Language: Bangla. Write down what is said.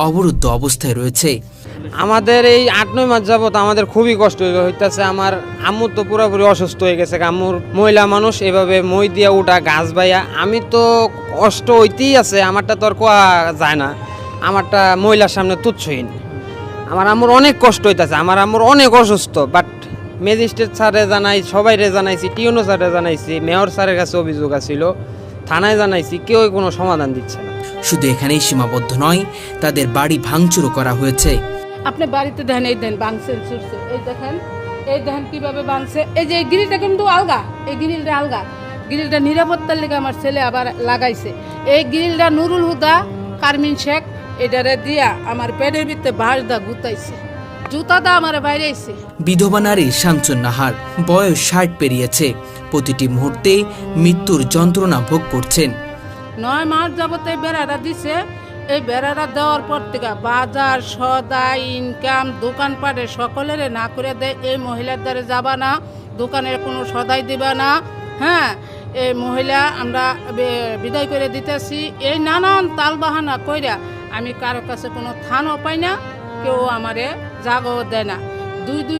অবরুদ্ধ অবস্থায় রয়েছে। আমাদের এই ৮-৯ মাস যাবত আমাদের খুবই কষ্ট হইতেছে। আমার আম্মু তো পুরোপুরি অসুস্থ হয়ে গেছে। আম্মুর মহিলা মানুষ এভাবে মই দিয়া উঠা গাছ বাইয়া, আমি তো কষ্ট হইতেই আছে, আমারটা তো আর কোয়া যায় না, আমারটা মহিলার সামনে তুচ্ছহীন। আমার আম্মুর অনেক কষ্ট হইতেছে, আমার আম্মুর অনেক অসুস্থ। বাট ম্যাজিস্ট্রেট স্যারে জানাই, সবাইরে জানাইছি, টিউনো স্যারে জানাইছি, মেয়র স্যারের কাছে অভিযোগ আছিল, থানায় জানাইছি, কেউই কোনো সমাধান দিচ্ছে না। শুধু এখানেই সীমাবদ্ধ নয়, তাদের বাড়ি ভাঙচুরও করা হয়েছে। আপনি বাড়িতে দেখেন, এই দেন ভাঙছে ছুটছে, এই দেখেন কিভাবে ভাঙছে। এই যে এই গ্রিলটা কিন্তু আলগা, এই গ্রিলটা আলগা, গ্রিলটা নিরাপত্তার লেগে আমার ছেলে আবার লাগাইছে। এই গ্রিলটা নুরুল হুদা কারমিন শেখ এটারে দিয়া আমার পেটের ভিতরে বাঁশ দা গুতাইছে, জুতা দা আমার বাইরে আইছে। বিধবা নারী শামসুন নাহার, বয়স ৬০ পেরিয়েছে, প্রতিটি মুহূর্তে মৃত্যুর যন্ত্রণা ভোগ করছেন। ৯ মাস যাবত এই বেড়াটা দিছে। এই বেড়াটা দেওয়ার পর থেকে বাজার সদা ইনকাম দোকানপাটে সকলের না করে দেয়। এই মহিলার দ্বারা যাবা না, দোকানের কোনো সদাই দিবা না। হ্যাঁ, এই মহিলা আমরা বিদায় করে দিতেছি। এই নানান তালবাহানা কইরা আমি কারো কাছে কোনো থানও পাই না, কেউ আমারে জাগও দেয় না। দুই